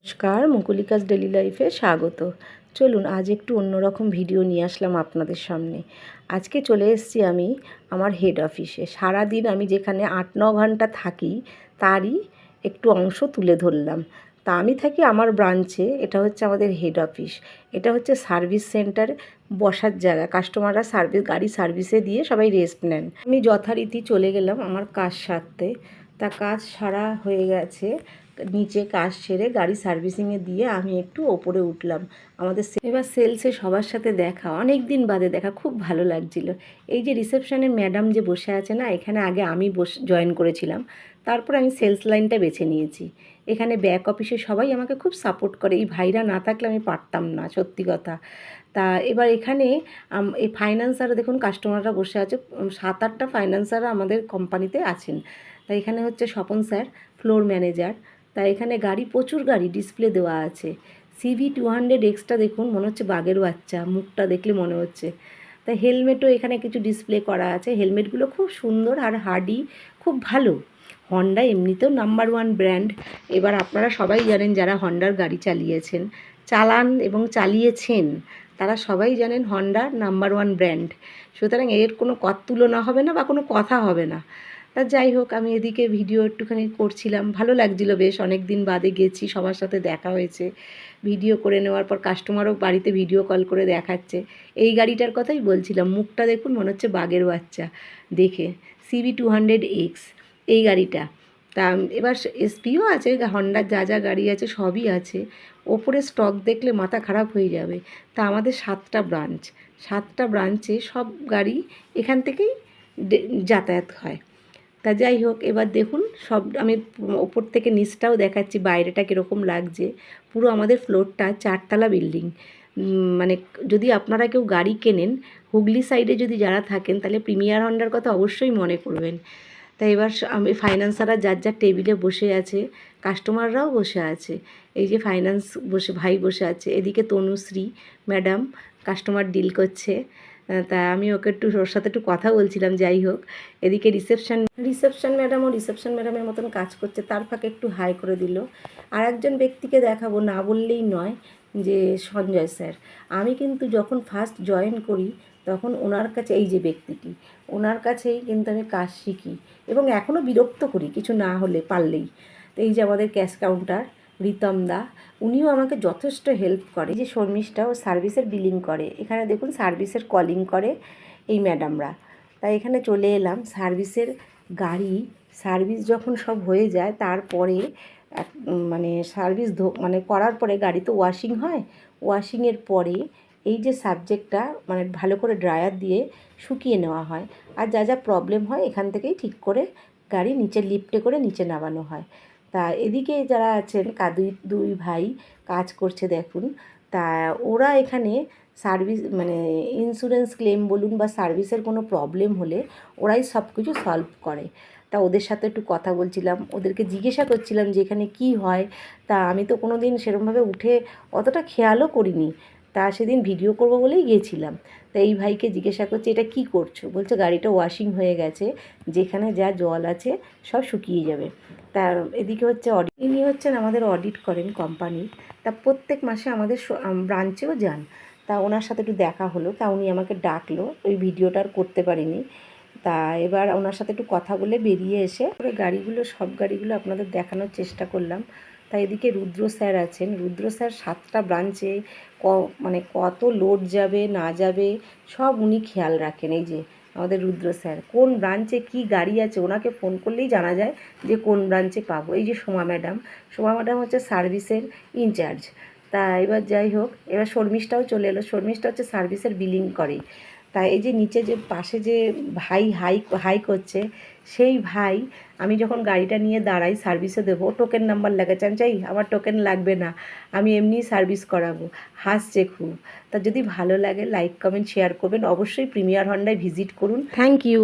নমস্কার, মুকুলিকাস ডেলি লাইফে স্বাগত। চলুন আজ একটু অন্যরকম ভিডিও নিয়ে আসলাম আপনাদের সামনে। আজকে চলে এসেছি আমি আমার হেড অফিসে। সারাদিন আমি যেখানে 8-9 ঘন্টা থাকি তারই একটু অংশ তুলে ধরলাম। তা আমি থাকি আমার ব্রাঞ্চে, এটা হচ্ছে আমাদের হেড অফিস। এটা হচ্ছে সার্ভিস সেন্টার, বসার জায়গা। কাস্টমাররা গাড়ি সার্ভিসে দিয়ে সবাই রেস্ট নেন। আমি যথারীতি চলে গেলাম আমার কাজ সারতে। তা কাজ সারা হয়ে গেছে, নিচে কাজ সেরে গাড়ি সার্ভিসিংয়ে দিয়ে আমি একটু ওপরে উঠলাম। এবার সেলসে সবার সাথে দেখা, অনেক দিন বাদে দেখা, খুব ভালো লাগছিল। এই যে রিসেপশনের ম্যাডাম যে বসে আছে না, এখানে আগে আমি জয়েন করেছিলাম, তারপর আমি সেলস লাইনটা বেছে নিয়েছি। এখানে ব্যাক অফিসে সবাই আমাকে খুব সাপোর্ট করে। এই ভাইরা না থাকলে আমি পারতাম না, সত্যি কথা। তা এবার এখানে এই ফাইন্যান্সার দেখুন, কাস্টমাররা বসে আছে, 7-8টা ফাইন্যান্সার আমাদের কোম্পানিতে আছেন। তা এখানে হচ্ছে স্বপন স্যার, ফ্লোর ম্যানেজার। তা এখানে গাড়ি, প্রচুর গাড়ি ডিসপ্লে দেওয়া আছে। CV200Xটা দেখুন, মনে হচ্ছে বাঘের বাচ্চা, মুখটা দেখলে মনে হচ্ছে। তা হেলমেটও এখানে কিছু ডিসপ্লে করা আছে। হেলমেটগুলো খুব সুন্দর আর হার্ডি, খুব ভালো। হন্ডা এমনিতেও নাম্বার 1 ব্র্যান্ড। এবার আপনারা সবাই জানেন, যারা হন্ডার গাড়ি চালান এবং চালিয়েছেন, তারা সবাই জানেন হন্ডা নাম্বার 1 ব্র্যান্ড। সুতরাং এর কোনো তুলনা হবে না বা কোনো কথা হবে না। তা যাই হোক, আমি এদিকে ভিডিও একটুখানি করছিলাম, ভালো লাগছিল বেশ। অনেক দিন বাদে গেছি, সবার সাথে দেখা হয়েছে। ভিডিও করে নেওয়ার পর কাস্টমারও বাড়িতে ভিডিও কল করে দেখাচ্ছে। এই গাড়িটার কথাই বলছিলাম, মুখটা দেখুন, মনে হচ্ছে বাঘের বাচ্চা দেখে। CV200X এই গাড়িটা। তা এবার এসপিও আছে, হন্ডার যা যা গাড়ি আছে সবই আছে। ওপরে স্টক দেখলে মাথা খারাপ হয়ে যাবে। তা আমাদের 7টা ব্রাঞ্চ, 7টা ব্রাঞ্চে সব গাড়ি এখান থেকেই যাতায়াত হয়। তা যাই হোক, এবার দেখুন, সব আমি ওপর থেকে নিচটাও দেখাচ্ছি বাইরেটা কীরকম লাগছে। পুরো আমাদের ফ্লোরটা 4তলা বিল্ডিং। মানে যদি আপনারা কেউ গাড়ি কেনেন, হুগলি সাইডে যদি যারা থাকেন, তাহলে প্রিমিয়ার হন্ডার কথা অবশ্যই মনে করবেন। তাই এবার আমি ফাইন্যান্সাররা যার যার টেবিলে বসে আছে, কাস্টমাররাও বসে আছে। এই যে ভাই বসে আছে, এদিকে তনুশ্রী ম্যাডাম কাস্টমার ডিল করছে। তা আমি ওকে ওর সাথে একটু কথা বলছিলাম। যাই হোক, এদিকে রিসেপশন ম্যাডামও রিসেপশন ম্যাডামের মতন কাজ করছে, তার ফাঁকে একটু হাই করে দিল। আর একজন ব্যক্তিকে দেখাবো, না বললেই নয়, যে সঞ্জয় স্যার। আমি কিন্তু যখন ফার্স্ট জয়েন করি, তখন ওনার কাছে, এই যে ব্যক্তিটি, ওনার কাছেই কিন্তু আমি কাজ শিখি এবং এখনও বিরক্ত করি কিছু না হলে পারলেই। তো এই যে আমাদের ক্যাশ কাউন্টার রীতম দা, উনিও আমাকে যথেষ্ট হেল্প করে। যে শর্মিষ্ঠা, ও সার্ভিসের বিলিং করে। এখানে দেখুন সার্ভিসের কলিং করে এই ম্যাডামরা। তাই এখানে চলে এলাম। সার্ভিস যখন সব হয়ে যায়, তারপরে মানে মানে করার পরে গাড়ি তো ওয়াশিং হয়। ওয়াশিংয়ের পরে এই যে সাবজেক্টটা মানে ভালো করে ড্রায়ার দিয়ে শুকিয়ে নেওয়া হয়। আর যা যা প্রবলেম হয় এখান থেকেই ঠিক করে গাড়ি নিচে লিফটে করে নিচে নামানো হয়। তা এদিকে যারা আছেন, দুই ভাই কাজ করছে দেখুন। তা ওরা এখানে সার্ভিস মানে ইন্স্যুরেন্স ক্লেম বলুন বা সার্ভিসের কোনো প্রবলেম হলে ওরাই সব কিছু সলভ করে। তা ওদের সাথে একটু কথা বলছিলাম, ওদেরকে জিজ্ঞাসা করছিলাম যে এখানে কী হয়। তা আমি তো কোনো দিন সেরকমভাবে উঠে অতটা খেয়ালও করিনি। তা সেদিন ভিডিও করব বলেই গিয়েছিলাম। তা এই ভাইকে জিজ্ঞাসা করছি, এটা কি করছো? বলছে গাড়িটা ওয়াশিং হয়ে গেছে, যেখানে যা জল আছে সব শুকিয়ে যাবে। তার এদিকে হচ্ছে ইনি হচ্ছেন আমাদের অডিট করেন কোম্পানির। তা প্রত্যেক মাসে আমাদের ব্রাঞ্চেও যান। তা ওনার সাথে একটু দেখা হলো। তা উনি আমাকে ডাকলো, ওই ভিডিওটা আর করতে পারিনি। তা এবার ওনার সাথে একটু কথা বলে বেরিয়ে এসে সব গাড়িগুলো আপনাদের দেখানোর চেষ্টা করলাম। তাই এদিকে রুদ্র স্যার আছেন। রুদ্র স্যার 7টা ব্রাঞ্চে মানে কত লোড যাবে না যাবে সব উনি খেয়াল রাখেন। এই যে আমাদের রুদ্র স্যার, কোন ব্রাঞ্চে কি গাড়ি আছে ওনাকে ফোন করলেই জানা যায় যে কোন ব্রাঞ্চে পাবো। এই যে সোমা ম্যাডাম হচ্ছে সার্ভিসের ইনচার্জ। তা এবার যাই হোক, এবার শর্মিষ্ঠাও চলে এলো। শর্মিষ্ঠা হচ্ছে সার্ভিসের বিলিং করে। তাই এই যে নিচে যে পাশে যে ভাই হাই করছে, সেই ভাই আমি যখন গাড়িটা নিয়ে দাঁড়াই সার্ভিসে দেবো, টোকেন নাম্বার লাগাচ্ছে। আমি চাই আমার টোকেন লাগবে না, আমি এমনিই সার্ভিস করাবো। হাসছে খুব। তা যদি ভালো লাগে লাইক কমেন্ট শেয়ার করবেন, অবশ্যই প্রিমিয়ার হন্ডায় ভিজিট করুন। Thank you.